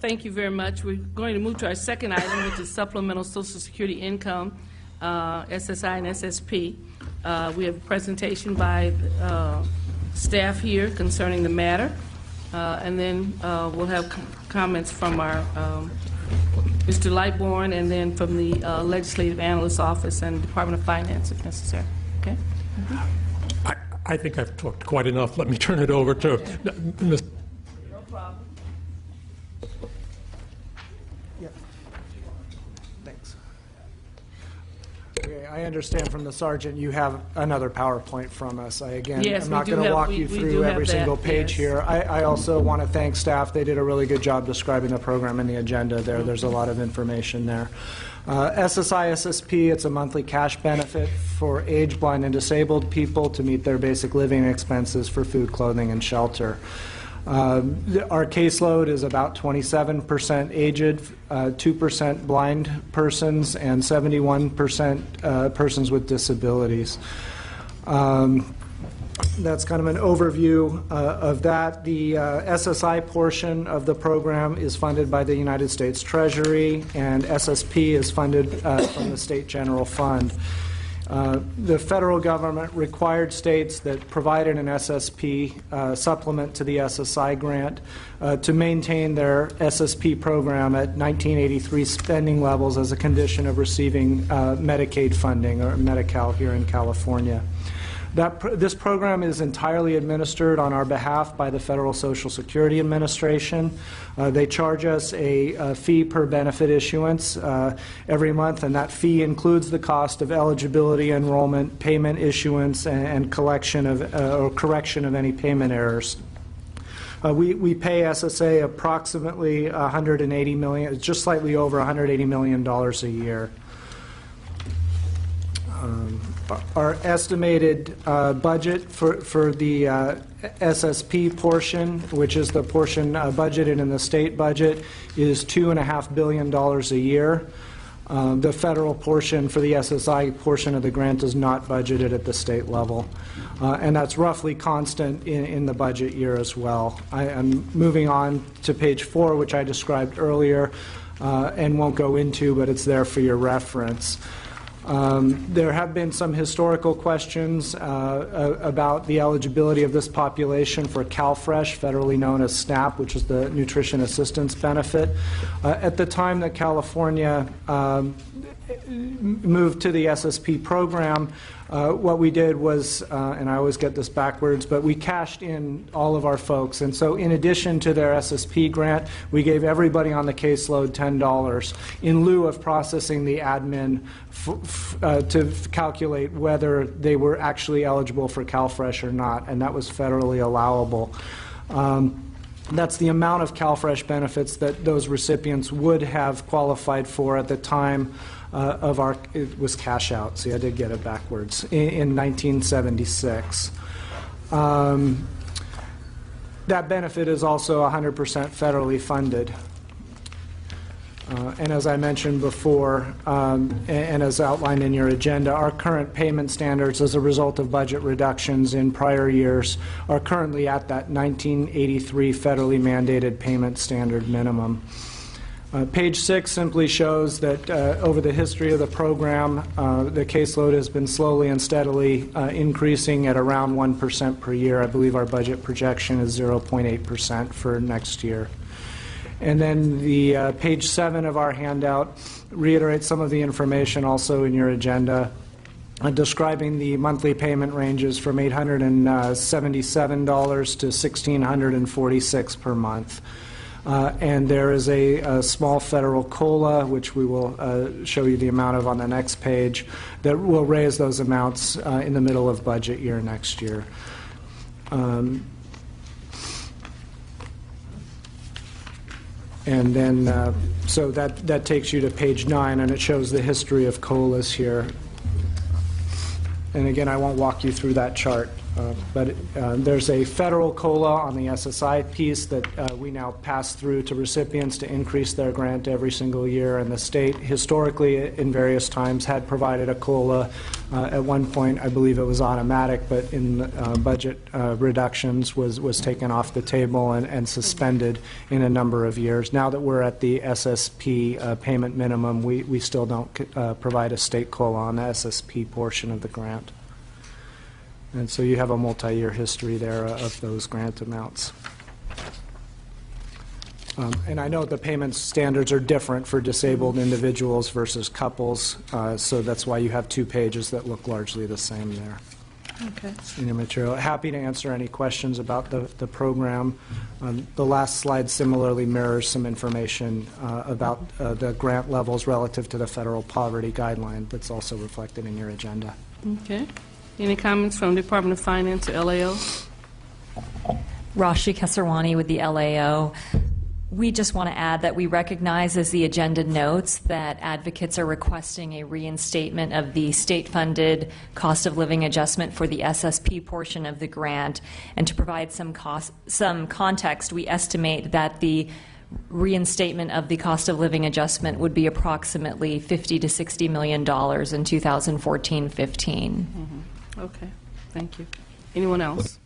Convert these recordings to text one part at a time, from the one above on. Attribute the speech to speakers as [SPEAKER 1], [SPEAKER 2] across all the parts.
[SPEAKER 1] Thank you very much. We're going to move to our second item, which is supplemental Social Security income, SSI and SSP. We have a presentation by staff here concerning the matter, and then we'll have comments from our Mr. Lightbourne, and then from the Legislative Analyst's Office and Department of Finance, if necessary. Okay?
[SPEAKER 2] I think I've talked quite enough. Let me turn it over to Ms.
[SPEAKER 1] No problem.
[SPEAKER 3] Yeah. Thanks. Okay, I understand from the sergeant you have another PowerPoint from us.
[SPEAKER 1] Yes,
[SPEAKER 3] I'm not going to walk you through every single page here. I also want to thank staff. They did a really good job describing the program and the agenda there. There's a lot of information there. SSI, SSP, it's a monthly cash benefit for age, blind, and disabled people to meet their basic living expenses for food, clothing, and shelter. Our caseload is about 27% aged, 2% blind persons, and 71% persons with disabilities. That's kind of an overview of that. The SSI portion of the program is funded by the United States Treasury, and SSP is funded from the State General Fund. The federal government required states that provided an SSP supplement to the SSI grant to maintain their SSP program at 1983 spending levels as a condition of receiving Medicaid funding, or Medi-Cal here in California. This program is entirely administered on our behalf by the Federal Social Security Administration. They charge us a fee per benefit issuance every month, and that fee includes the cost of eligibility, enrollment, payment issuance, and collection of or correction of any payment errors. We pay SSA approximately $180 million, just slightly over $180 million a year. Our estimated budget for the SSP portion, which is the portion budgeted in the state budget, is $2.5 billion a year. The federal portion for the SSI portion of the grant is not budgeted at the state level. And that's roughly constant in the budget year as well. I'm moving on to page 4, which I described earlier and won't go into, but it's there for your reference. There have been some historical questions about the eligibility of this population for CalFresh, federally known as SNAP, which is the Nutrition Assistance Benefit. At the time that California moved to the SSP program, what we did was, and I always get this backwards, but we cashed in all of our folks. And so in addition to their SSP grant, we gave everybody on the caseload $10 in lieu of processing the admin to calculate whether they were actually eligible for CalFresh or not, and that was federally allowable. That's the amount of CalFresh benefits that those recipients would have qualified for at the time of our, it was cash out, see I did get it backwards, in 1976. That benefit is also 100% federally funded. And as I mentioned before, and as outlined in your agenda, our current payment standards as a result of budget reductions in prior years are currently at that 1983 federally mandated payment standard minimum. Page 6 simply shows that over the history of the program, the caseload has been slowly and steadily increasing at around 1% per year. I believe our budget projection is 0.8% for next year. And then the page 7 of our handout reiterates some of the information also in your agenda, describing the monthly payment ranges from $877 to $1,646 per month. And there is a small federal COLA, which we will show you the amount of on the next page, that will raise those amounts in the middle of budget year next year. And then, so that takes you to page 9, and it shows the history of COLAs here. And again, I won't walk you through that chart. But there's a federal COLA on the SSI piece that we now pass through to recipients to increase their grant every single year, and the state historically in various times had provided a COLA. At one point I believe it was automatic, but in budget reductions was taken off the table and suspended in a number of years. Now that we're at the SSP payment minimum, we still don't provide a state COLA on the SSP portion of the grant. And so you have a multi-year history there of those grant amounts. And I know the payment standards are different for disabled individuals versus couples, so that's why you have 2 pages that look largely the same there.
[SPEAKER 1] Okay.
[SPEAKER 3] In your material. Happy to answer any questions about the program. The last slide similarly mirrors some information about the grant levels relative to the federal poverty guideline that's also reflected in your agenda.
[SPEAKER 1] Okay. Any comments from the Department of Finance or LAO?
[SPEAKER 4] Rashi Kesarwani with the LAO. We just want to add that we recognize, as the agenda notes, that advocates are requesting a reinstatement of the state-funded cost of living adjustment for the SSP portion of the grant. And to provide some context, we estimate that the reinstatement of the cost of living adjustment would be approximately $50 to $60 million in 2014-15.
[SPEAKER 1] Mm-hmm. Okay, thank you. Anyone else?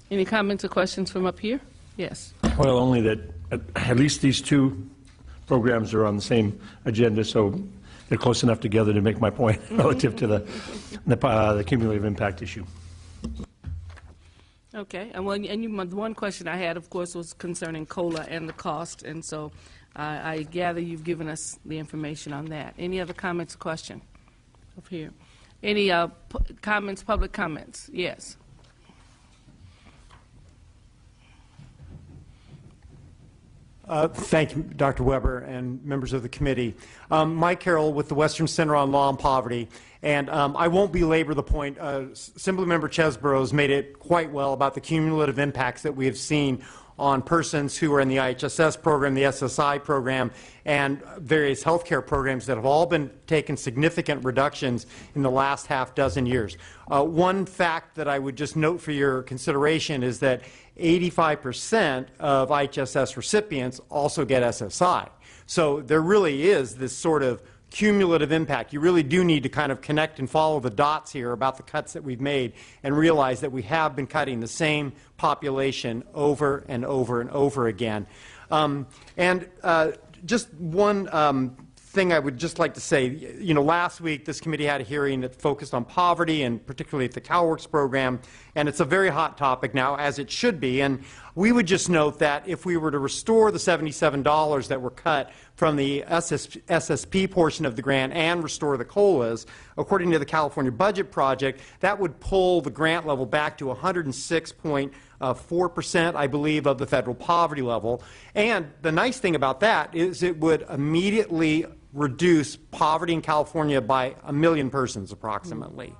[SPEAKER 1] Any comments or questions from up here? Yes.
[SPEAKER 5] Well, only that at least these 2 programs are on the same agenda, so they're close enough together to make my point relative to the cumulative impact issue.
[SPEAKER 1] Okay, and the one question I had, of course, was concerning COLA and the cost, and so I gather you've given us the information on that. Any other comments or question up here? Any comments, public comments? Yes.
[SPEAKER 6] Thank you, Dr. Weber and members of the committee. Mike Carroll with the Western Center on Law and Poverty. And I won't belabor the point. Assemblymember Chesborough has made it quite well about the cumulative impacts that we have seen on persons who are in the IHSS program, the SSI program, and various healthcare programs that have all been taking significant reductions in the last half-dozen years. One fact that I would just note for your consideration is that 85% of IHSS recipients also get SSI. So there really is this sort of cumulative impact. You really do need to kind of connect and follow the dots here about the cuts that we've made and realize that we have been cutting the same population over and over and over again. Just one thing I would just like to say, you know, last week this committee had a hearing that focused on poverty and particularly at the CalWORKS program, and it's a very hot topic now, as it should be. And we would just note that if we were to restore the $77 that were cut from the SSP portion of the grant and restore the COLAs, according to the California Budget Project, that would pull the grant level back to 106.4%, I believe, of the federal poverty level. And the nice thing about that is it would immediately reduce poverty in California by 1 million persons approximately.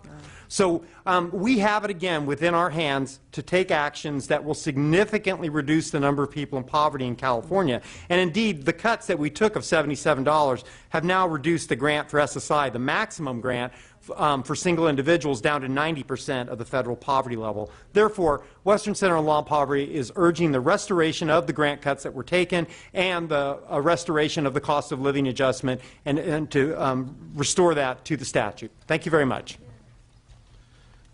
[SPEAKER 6] So we have it again within our hands to take actions that will significantly reduce the number of people in poverty in California. And indeed, the cuts that we took of $77 have now reduced the grant for SSI, the maximum grant for single individuals, down to 90% of the federal poverty level. Therefore, Western Center on Law and Poverty is urging the restoration of the grant cuts that were taken and the restoration of the cost of living adjustment and to restore that to the statute. Thank you very much.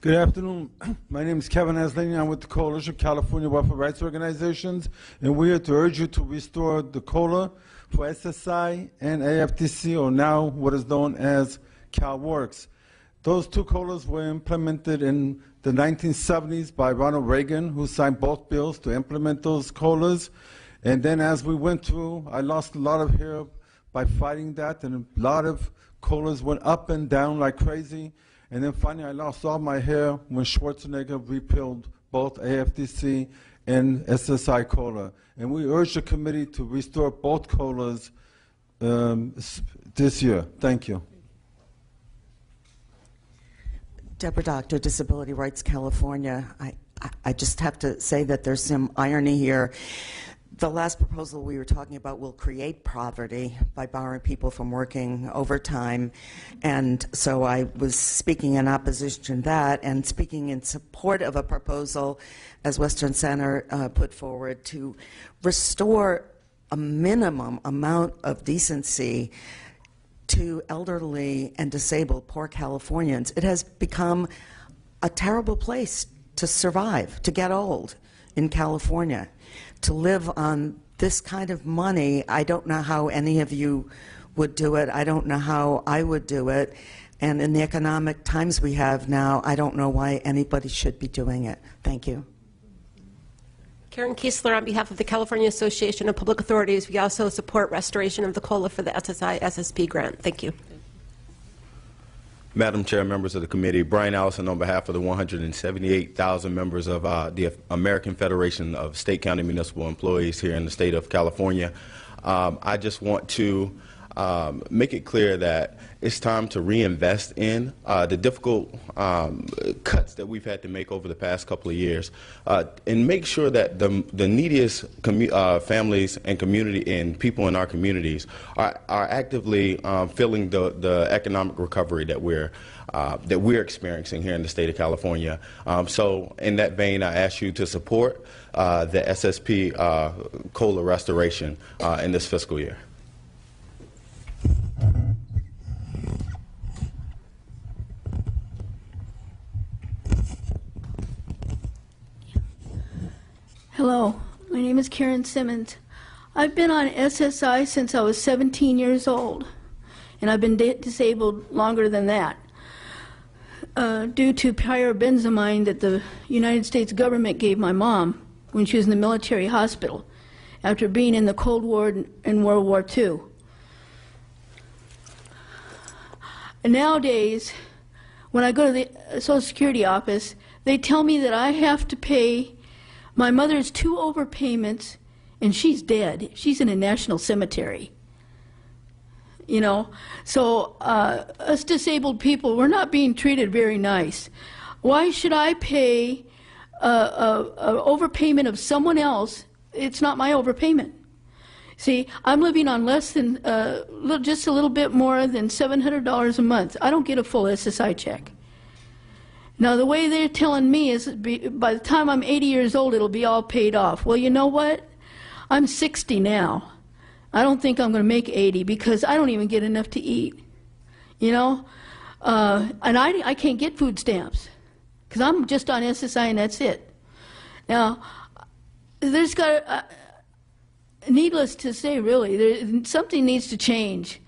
[SPEAKER 7] Good afternoon. My name is Kevin Aslany. I'm with the Coalition of California Welfare Rights Organizations, and we're here to urge you to restore the COLA for SSI and AFTC, or now what is known as CalWORKS. Those 2 COLAs were implemented in the 1970s by Ronald Reagan, who signed both bills to implement those COLAs. And then as we went through, I lost a lot of hair by fighting that, and a lot of COLAs went up and down like crazy. And then finally, I lost all my hair when Schwarzenegger repealed both AFTC and SSI COLA. And we urge the committee to restore both COLAs this year. Thank you.
[SPEAKER 8] Deborah Doctor, Disability Rights California. I just have to say that there's some irony here. The last proposal we were talking about will create poverty by barring people from working overtime. And so I was speaking in opposition to that and speaking in support of a proposal, as Western Center put forward, to restore a minimum amount of decency to elderly and disabled poor Californians. It has become a terrible place to survive, to get old in California. To live on this kind of money, I don't know how any of you would do it. I don't know how I would do it. And in the economic times we have now, I don't know why anybody should be doing it. Thank you.
[SPEAKER 9] Karen Kiesler on behalf of the California Association of Public Authorities. We also support restoration of the COLA for the SSI SSP grant. Thank you.
[SPEAKER 10] Madam Chair, members of the committee, Brian Allison on behalf of the 178,000 members of the American Federation of State, County, Municipal Employees here in the state of California. I just want to make it clear that it's time to reinvest in the difficult cuts that we've had to make over the past couple of years, and make sure that the neediest families and community and people in our communities are actively feeling the economic recovery that we're experiencing here in the state of California. So in that vein, I ask you to support the SSP COLA restoration in this fiscal year.
[SPEAKER 11] Hello, my name is Karen Simmons. I've been on SSI since I was 17 years old, and I've been disabled longer than that due to pyrobenzamine that the United States government gave my mom when she was in the military hospital after being in the Cold War and World War II. And nowadays, when I go to the Social Security office, they tell me that I have to pay my mother's 2 overpayments, and she's dead. She's in a national cemetery. You know, so us disabled people, we're not being treated very nice. Why should I pay a overpayment of someone else? It's not my overpayment. See, I'm living on less than, just a little bit more than $700 a month. I don't get a full SSI check. Now, the way they're telling me is by the time I'm 80 years old, it'll be all paid off. Well, you know what? I'm 60 now. I don't think I'm going to make 80 because I don't even get enough to eat, you know? And I can't get food stamps because I'm just on SSI and that's it. Now, there's got needless to say, really, something needs to change.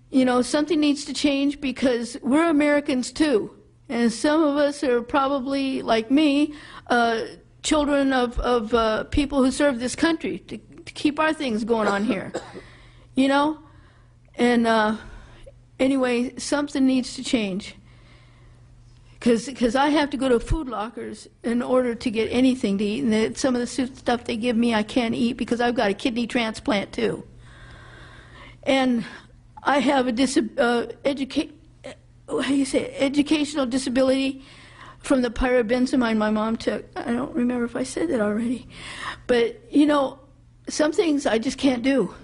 [SPEAKER 11] You know, something needs to change because we're Americans too. And some of us are probably, like me, children of people who serve this country to keep our things going on here, you know? And anyway, something needs to change. Because I have to go to food lockers in order to get anything to eat. And some of the stuff they give me I can't eat because I've got a kidney transplant too. And I have a educational disability from the pyrobenzamine my mom took. I don't remember if I said that already. But, you know, some things I just can't do,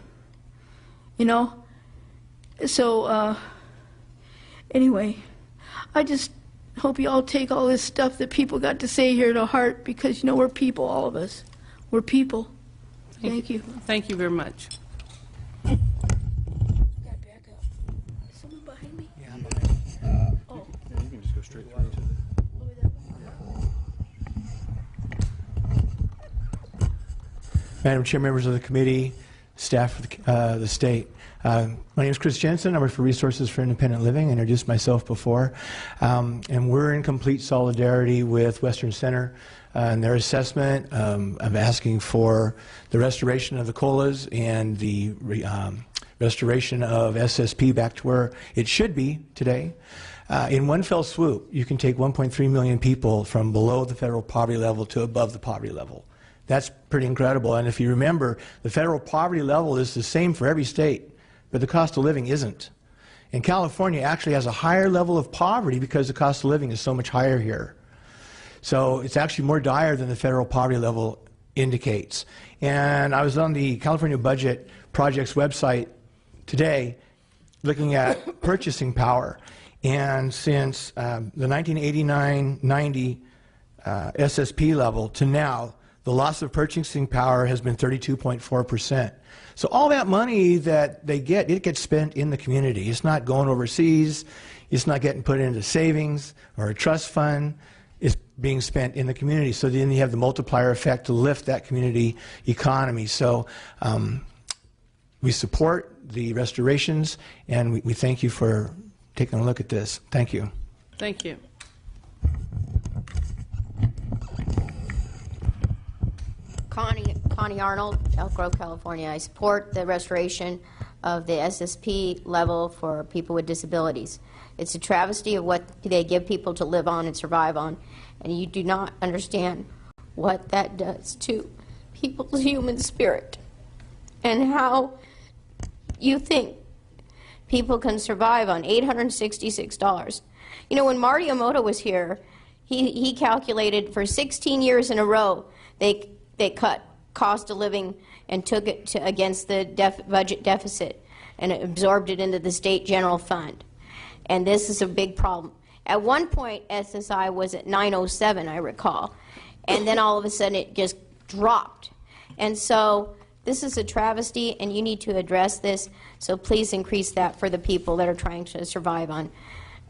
[SPEAKER 11] you know. So, anyway, I just hope you all take all this stuff that people got to say here to heart because, you know, we're people, all of us. We're people. Thank you.
[SPEAKER 1] Thank you very much.
[SPEAKER 12] Madam Chair, members of the committee, staff of the state. My name is Chris Jensen. I work for Resources for Independent Living. I introduced myself before. And we're in complete solidarity with Western Center and their assessment of asking for the restoration of the COLAs and the restoration of SSP back to where it should be today. In one fell swoop, you can take 1.3 million people from below the federal poverty level to above the poverty level. That's pretty incredible. And if you remember, the federal poverty level is the same for every state, but the cost of living isn't. And California actually has a higher level of poverty because the cost of living is so much higher here. So it's actually more dire than the federal poverty level indicates. And I was on the California Budget Project's website today looking at purchasing power. And since the 1989-90 SSP level to now, the loss of purchasing power has been 32.4%. So all that money that they get, it gets spent in the community. It's not going overseas. It's not getting put into savings or a trust fund. It's being spent in the community. So then you have the multiplier effect to lift that community economy. So we support the restorations, and we thank you for taking a look at this. Thank you.
[SPEAKER 1] Thank you.
[SPEAKER 13] Connie Arnold, Elk Grove, California. I support the restoration of the SSP level for people with disabilities. It's a travesty of what they give people to live on and survive on, and you do not understand what that does to people's human spirit and how you think people can survive on $866. You know, when Marty Omoto was here, he calculated for 16 years in a row they cut cost of living and took it against the budget deficit and absorbed it into the state general fund. And this is a big problem. At one point, SSI was at 907, I recall, and then all of a sudden it just dropped. And so this is a travesty, and you need to address this, so please increase that for the people that are trying to survive on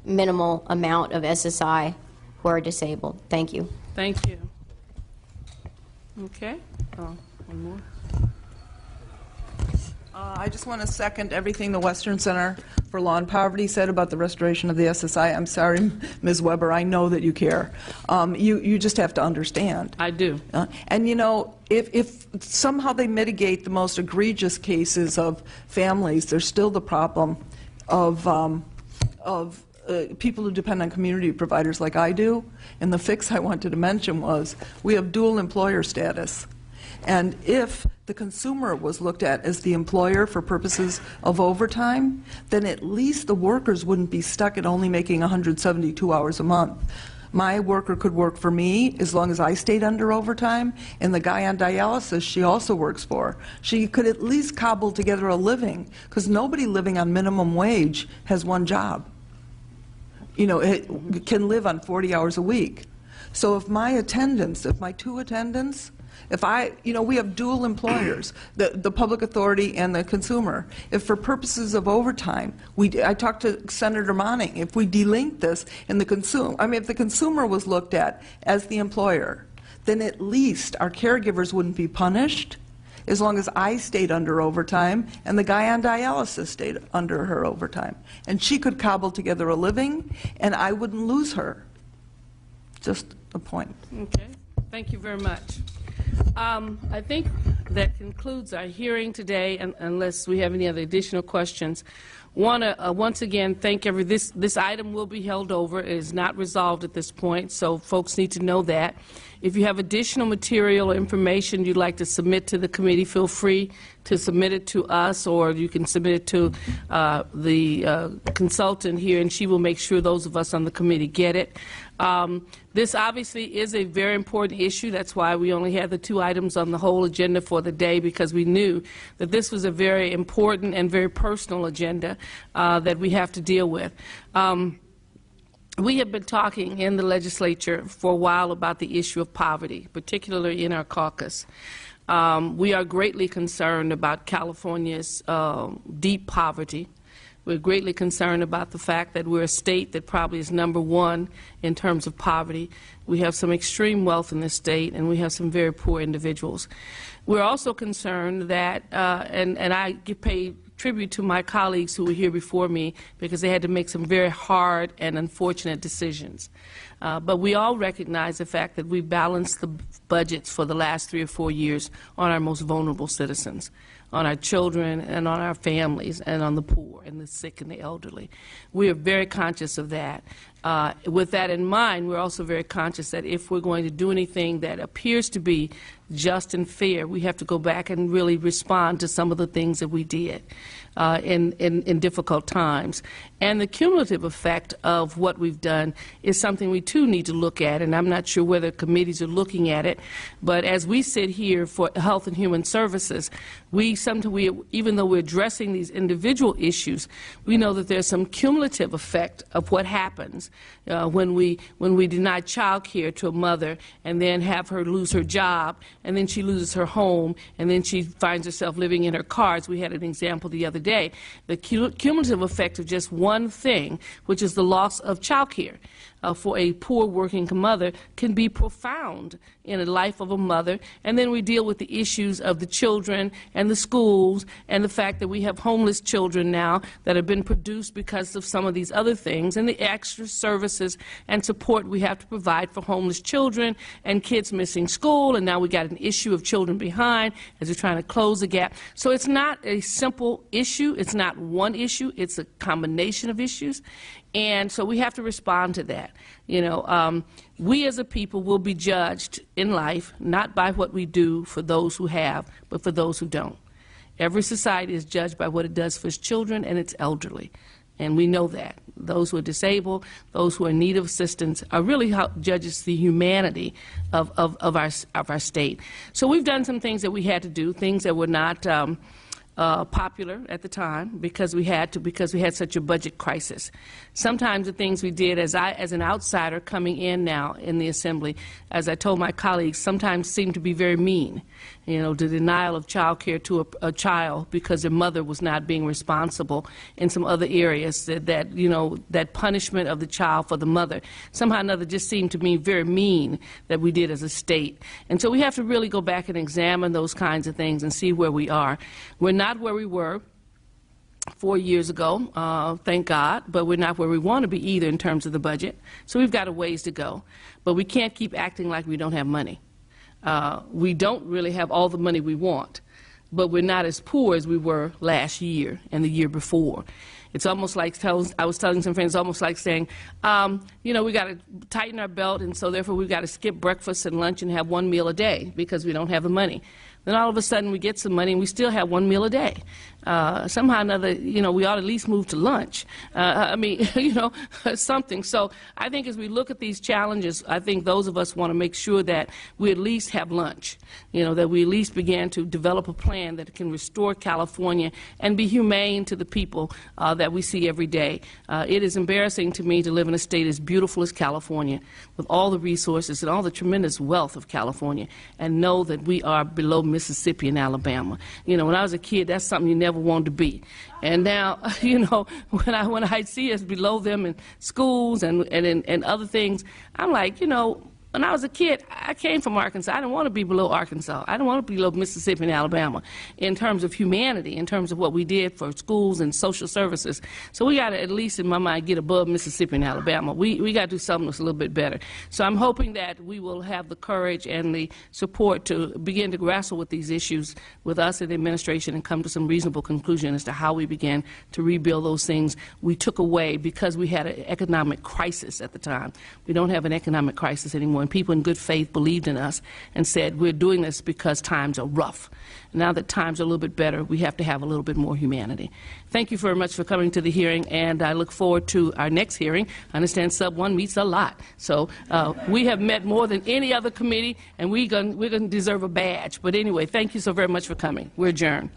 [SPEAKER 13] minimal amount of SSI who are disabled. Thank you.
[SPEAKER 1] Thank you. Okay. One more.
[SPEAKER 14] I just want to second everything the Western Center for Law and Poverty said about the restoration of the SSI. I'm sorry, Ms. Weber, I know that you care. You just have to understand.
[SPEAKER 1] I do.
[SPEAKER 14] And you know, if somehow they mitigate the most egregious cases of families, there's still the problem of people who depend on community providers like I do. And the fix I wanted to mention was we have dual employer status. And if the consumer was looked at as the employer for purposes of overtime, then at least the workers wouldn't be stuck at only making 172 hours a month. My worker could work for me as long as I stayed under overtime, and the guy on dialysis she also works for, she could at least cobble together a living, because nobody living on minimum wage has one job. You know, it can live on 40 hours a week. So if my attendants, if my two attendants, if I, you know, we have dual employers, the public authority and the consumer. If for purposes of overtime, I talked to Senator Monning, if we delink this and if the consumer was looked at as the employer, then at least our caregivers wouldn't be punished as long as I stayed under overtime and the guy on dialysis stayed under her overtime. And she could cobble together a living and I wouldn't lose her. Just a point.
[SPEAKER 1] Okay. Thank you very much. I think that concludes our hearing today, unless we have any other additional questions. Want to once again thank this item will be held over. It is not resolved at this point, so folks need to know that. If you have additional material or information you'd like to submit to the committee, feel free to submit it to us, or you can submit it to the consultant here, and she will make sure those of us on the committee get it. This obviously is a very important issue. That's why we only had the two items on the whole agenda for the day, because we knew that this was a very important and very personal agenda that we have to deal with. We have been talking in the legislature for a while about the issue of poverty, particularly in our caucus. We are greatly concerned about California's deep poverty. We're greatly concerned about the fact that we're a state that probably is #1 in terms of poverty. We have some extreme wealth in this state, and we have some very poor individuals. We're also concerned that, and I pay tribute to my colleagues who were here before me, because they had to make some very hard and unfortunate decisions. But we all recognize the fact that we balanced the budgets for the last 3 or 4 years on our most vulnerable citizens, on our children and on our families and on the poor and the sick and the elderly. We are very conscious of that. With that in mind, we're also very conscious that if we're going to do anything that appears to be just and fair, we have to go back and really respond to some of the things that we did in difficult times. And the cumulative effect of what we've done is something we too need to look at, and I'm not sure whether committees are looking at it, but as we sit here for Health and Human Services, even though we're addressing these individual issues, we know that there's some cumulative effect of what happens when we deny child care to a mother and then have her lose her job, and then she loses her home, and then she finds herself living in her car. As we had an example the other day, the cumulative effect of just one thing, which is the loss of child care for a poor working mother, can be profound in the life of a mother. And then we deal with the issues of the children and the schools and the fact that we have homeless children now that have been produced because of some of these other things, and the extra services and support we have to provide for homeless children and kids missing school. And now we got an issue of children behind as we're trying to close the gap. So it's not a simple issue. It's not one issue. It's a combination of issues. And so we have to respond to that. We as a people will be judged in life not by what we do for those who have, but for those who don't. Every society is judged by what it does for its children and its elderly. And we know that. Those who are disabled, those who are in need of assistance, are really how judges the humanity of our state. So we've done some things that we had to do, things that were not popular at the time because we had such a budget crisis. Sometimes the things we did as an outsider coming in now in the Assembly, as I told my colleagues, sometimes seemed to be very mean. The denial of child care to a child because their mother was not being responsible in some other areas, that punishment of the child for the mother, somehow or another just seemed to me very mean that we did as a state. And so we have to really go back and examine those kinds of things and see where we are. We're not where we were 4 years ago, thank God, but we're not where we want to be either in terms of the budget. So we've got a ways to go. But we can't keep acting like we don't have money. We don't really have all the money we want, but we're not as poor as we were last year and the year before. It's almost like, I was telling some friends, almost like saying, we got to tighten our belt, and so therefore we've got to skip breakfast and lunch and have one meal a day because we don't have the money. Then all of a sudden we get some money and we still have one meal a day. Somehow or another, we ought to at least move to lunch. Something. So I think as we look at these challenges, I think those of us want to make sure that we at least have lunch, that we at least begin to develop a plan that can restore California and be humane to the people that we see every day. It is embarrassing to me to live in a state as beautiful as California, with all the resources and all the tremendous wealth of California, and know that we are below Mississippi and Alabama. When I was a kid, that's something you never wanted to be. And now, when I see us below them in schools and other things, I'm like, when I was a kid, I came from Arkansas. I didn't want to be below Arkansas. I didn't want to be below Mississippi and Alabama in terms of humanity, in terms of what we did for schools and social services. So we got to, at least in my mind, get above Mississippi and Alabama. We got to do something that's a little bit better. So I'm hoping that we will have the courage and the support to begin to wrestle with these issues with us in the administration and come to some reasonable conclusion as to how we begin to rebuild those things we took away because we had an economic crisis at the time. We don't have an economic crisis anymore. And people in good faith believed in us and said, we're doing this because times are rough. Now that times are a little bit better, we have to have a little bit more humanity. Thank you very much for coming to the hearing, and I look forward to our next hearing. I understand Sub 1 meets a lot. So we have met more than any other committee, and we're going to deserve a badge. But anyway, thank you so very much for coming. We're adjourned.